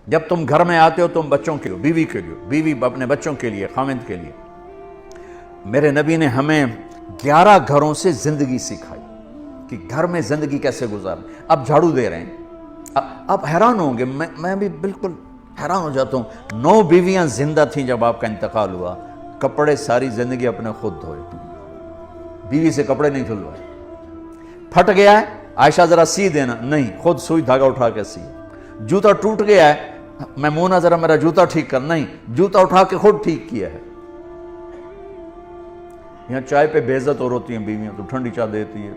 جب تم گھر میں آتے ہو تم بچوں کے لیے، بیوی کے لیے، بیوی اپنے بچوں کے لیے، خاوند کے لیے۔ میرے نبی نے ہمیں 11 گھروں سے زندگی سکھائی کہ گھر میں زندگی کیسے گزاریں۔ اب جھاڑو دے رہے ہیں، آپ حیران ہوں گے، میں بھی بالکل حیران ہو جاتا ہوں۔ 9 بیویاں زندہ تھیں جب آپ کا انتقال ہوا، کپڑے ساری زندگی اپنے خود دھوئے، بیوی سے کپڑے نہیں دھلوائے۔ پھٹ گیا ہے، عائشہ ذرا سی دینا، نہیں، خود سوئی دھاگا اٹھا کے سی۔ جوتا ٹوٹ گیا ہے، میمونہ ذرا میرا جوتا ٹھیک کر، نہیں، جوتا اٹھا کے خود ٹھیک کیا ہے۔ یہاں چائے پہ بے عزت اور ہوتی ہیں بیویاں، تو ٹھنڈی چائے دیتی ہے،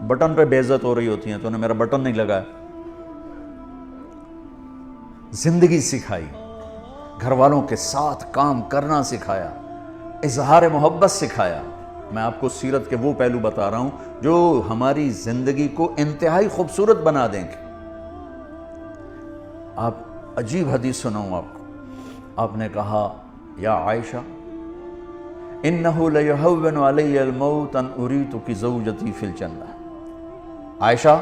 بٹن پہ بے عزت ہو رہی ہوتی ہیں، تو انہیں میرا بٹن نہیں لگا ہے۔ زندگی سکھائی، گھر والوں کے ساتھ کام کرنا سکھایا، اظہار محبت سکھایا۔ میں آپ کو سیرت کے وہ پہلو بتا رہا ہوں جو ہماری زندگی کو انتہائی خوبصورت بنا دیں گے۔ آپ عجیب حدیث سناؤں آپ کو، آپ نے کہا یا عائشہ انہو لیہون علی الموت ان اریتک زوجتی فی الجنہ۔ عائشہ،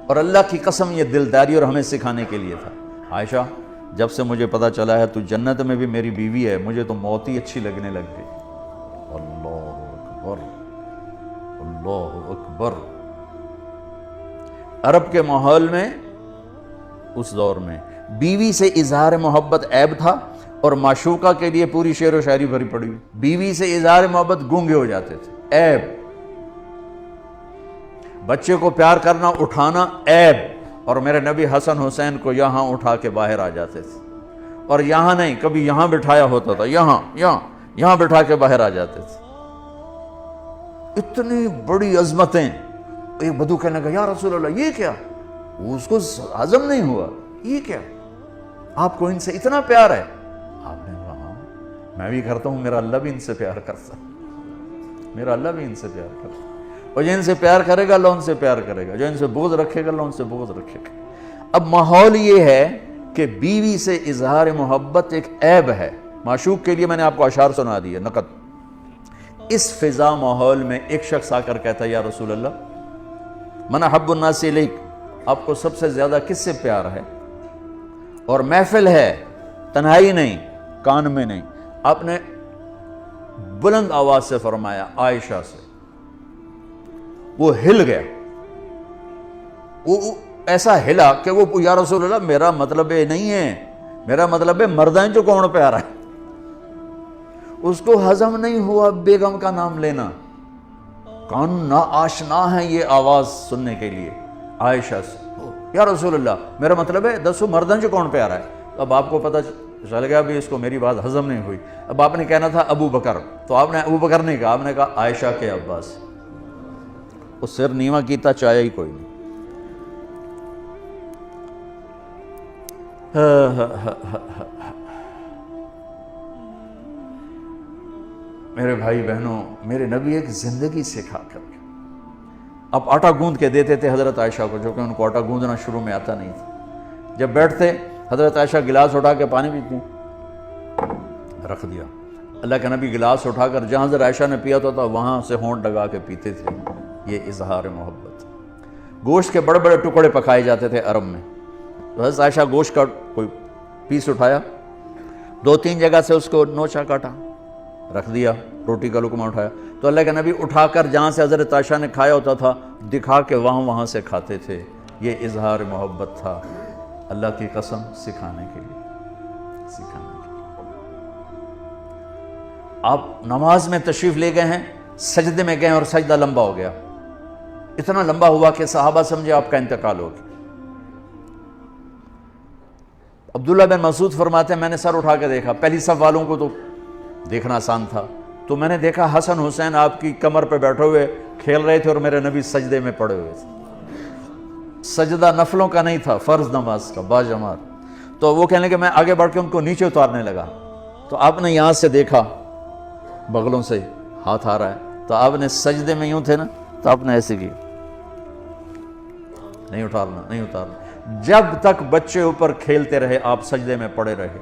اور اللہ کی قسم یہ دلداری اور ہمیں سکھانے کے لیے تھا، عائشہ جب سے مجھے پتا چلا ہے تو جنت میں بھی میری بیوی ہے، مجھے تو موت ہی اچھی لگنے لگ گئی۔ اللہ اکبر، اللہ اکبر۔ عرب کے ماحول میں اس دور میں بیوی سے اظہار محبت عیب تھا، اور معشوقہ کے لیے پوری شعر و شاعری بھری پڑی، بیوی سے اظہار محبت گونگے ہو جاتے تھے، عیب۔ بچے کو پیار کرنا، اٹھانا، عیب۔ اور میرے نبی حسن حسین کو یہاں اٹھا کے باہر آ جاتے تھے، اور یہاں نہیں، کبھی یہاں بٹھایا ہوتا تھا، یہاں بٹھا کے باہر آ جاتے تھے۔ اتنی بڑی عظمتیں۔ ایک بدو کہنے لگا یا رسول اللہ یہ کیا؟ اس کو ہضم نہیں ہوا، یہ کیا؟ آپ کو ان سے اتنا پیار ہے؟ آپ نے کہا ہاں میں بھی کرتا ہوں، میرا اللہ بھی ان سے پیار کرتا، میرا اللہ بھی ان سے پیار کرتا، اور جو ان سے پیار کرے گا اللہ ان سے پیار کرے گا، جو ان سے بغض رکھے گا اللہ ان سے بغض رکھے گا۔ اب ماحول یہ ہے کہ بیوی سے اظہار محبت ایک عیب ہے۔ معشوق کے لیے میں نے آپ کو اشعار سنا دی ہے، نقد۔ اس فضا ماحول میں ایک شخص آ کر کہتا ہے یا رسول اللہ من احب الناس الیک، آپ کو سب سے زیادہ کس سے پیار ہے؟ اور محفل ہے، تنہائی نہیں، کان میں نہیں، آپ نے بلند آواز سے فرمایا عائشہ سے۔ وہ ہل گیا، وہ ایسا ہلا کہ وہ یا رسول اللہ میرا مطلب یہ نہیں ہے، میرا مطلب ہے مردائیں جو کون پیارا ہے۔ اس کو ہضم نہیں ہوا بیگم کا نام لینا، کان نا آشنا ہے یہ آواز سننے کے لیے عائشہ سے۔ یا رسول اللہ میرا مطلب ہے دسو مردائیں جو کون پیارا ہے۔ اب آپ کو پتہ چل گیا بھی اس کو میری بات ہضم نہیں ہوئی۔ اب آپ نے کہنا تھا ابو بکر، تو آپ نے ابو بکر نہیں کہا، آپ نے کہا عائشہ کے عباس۔ وہ سر نیواں کیتا چاہیا ہی کوئی نہیں۔ میرے بھائی بہنوں، میرے نبی ایک زندگی سکھا کر کے اب آٹا گوندھ کے دیتے تھے حضرت عائشہ کو، جو کہ ان کو آٹا گوندھنا شروع میں آتا نہیں تھا۔ جب بیٹھتے حضرت عائشہ گلاس اٹھا کے پانی پیتی، رکھ دیا۔ اللہ کے نبی گلاس اٹھا کر جہاں حضرت عائشہ نے پیا تھا وہاں سے ہونٹ لگا کے پیتے تھے۔ یہ اظہار محبت۔ گوشت کے بڑے بڑے ٹکڑے پکائے جاتے تھے عرب میں، تو حضرت عائشہ گوشت کا کوئی پیس اٹھایا، 2-3 جگہ سے اس کو نوچا کاٹا، رکھ دیا، روٹی کا لقمہ اٹھایا، تو اللہ کے نبی اٹھا کر جہاں سے حضرت عائشہ نے کھایا ہوتا تھا دکھا کے وہاں سے کھاتے تھے۔ یہ اظہار محبت تھا، اللہ کی قسم سکھانے کے لیے۔ آپ نماز میں تشریف لے گئے ہیں، سجدے میں گئے اور سجدہ لمبا ہو گیا، اتنا لمبا ہوا کہ صحابہ سمجھے آپ کا انتقال ہو گیا۔ عبداللہ بن مسعود فرماتے ہیں میں نے سر اٹھا کے دیکھا، پہلی صف والوں کو تو دیکھنا آسان تھا، تو میں نے دیکھا حسن حسین آپ کی کمر پہ بیٹھے ہوئے کھیل رہے تھے اور میرے نبی سجدے میں پڑے ہوئے تھے۔ سجدہ نفلوں کا نہیں تھا، فرض نماز کا باجماعت۔ تو وہ کہنے کہ میں آگے بڑھ کے ان کو نیچے اتارنے لگا، تو آپ نے یہاں سے دیکھا بغلوں سے ہاتھ آ رہا ہے، تو آپ نے سجدے میں یوں تھے نا، تو آپ نے ایسے کیا، نہیں اتارنا۔ جب تک بچے اوپر کھیلتے رہے آپ سجدے میں پڑے رہے۔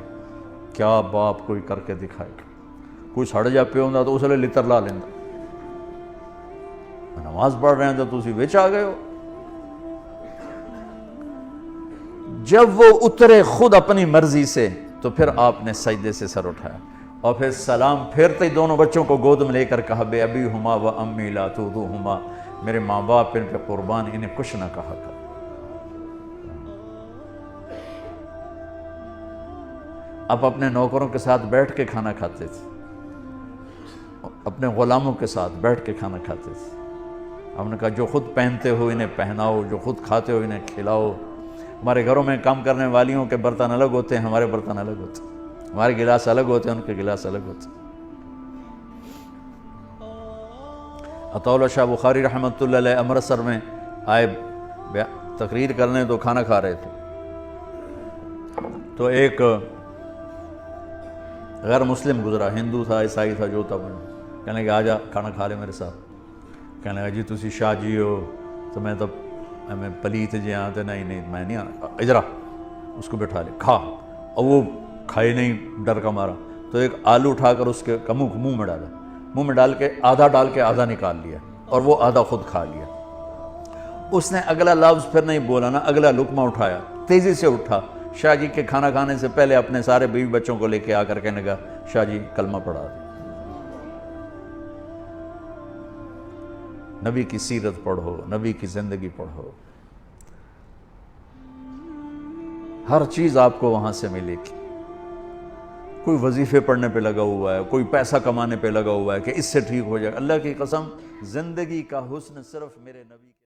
کیا باپ کوئی کر کے دکھائے، کوئی سڑ جا پہ ہوں تو اس لیے لتر لا لینا، نماز پڑھ رہے ہیں تو تسی وچ آ گئے ہو۔ جب وہ اترے خود اپنی مرضی سے تو پھر آپ نے سجدے سے سر اٹھایا اور پھر سلام پھیرتے ہی دونوں بچوں کو گود میں لے کر کہا بے ابی ہما و امی لا تؤذوہما، میرے ماں باپ ان پہ قربان، انہیں کچھ نہ کہا کر۔ آپ اپنے نوکروں کے ساتھ بیٹھ کے کھانا کھاتے تھے، اپنے غلاموں کے ساتھ بیٹھ کے کھانا کھاتے تھے۔ ہم نے کہا جو خود پہنتے ہو انہیں پہناؤ، جو خود کھاتے ہو انہیں کھلاؤ۔ ہمارے گھروں میں کام کرنے والیوں کے برتن الگ ہوتے ہیں، ہمارے برتن الگ ہوتے ہیں، ہمارے گلاس الگ ہوتے ہیں، ان کے گلاس الگ ہوتے ہیں۔ عطا اللہ شاہ بخاری رحمۃ اللہ علیہ امرتسر میں آئے تقریر کرنے، تو کھانا کھا رہے تھے، تو ایک غیر مسلم گزرا، ہندو تھا عیسائی تھا جو تھا، کہنے لگا آجا کھانا کھا لے میرے ساتھ۔ کہنے لگا جی تسی شاہ جی ہو تو میں تو میں پلیت جی ہاں، تو نہیں میں نہیں آنا، اجرا اس کو بٹھا لے کھا، اور وہ کھائے نہیں ڈر کا مارا، تو ایک آلو اٹھا کر اس کے منہ میں ڈالا، منہ میں ڈال کے آدھا نکال لیا اور وہ آدھا خود کھا لیا۔ اس نے اگلا لفظ پھر نہیں بولا، نہ اگلا لقمہ اٹھایا، تیزی سے اٹھا، شاہ جی کے کھانا کھانے سے پہلے اپنے سارے بیوی بچوں کو لے کے آ کر کہنے لگا شاہ جی کلمہ پڑھا دیں، نبی کی سیرت پڑھو، نبی کی زندگی پڑھو، ہر چیز آپ کو وہاں سے ملے گی۔ کوئی وظیفے پڑھنے پہ لگا ہوا ہے، کوئی پیسہ کمانے پہ لگا ہوا ہے کہ اس سے ٹھیک ہو جائے، اللہ کی قسم زندگی کا حسن صرف میرے نبی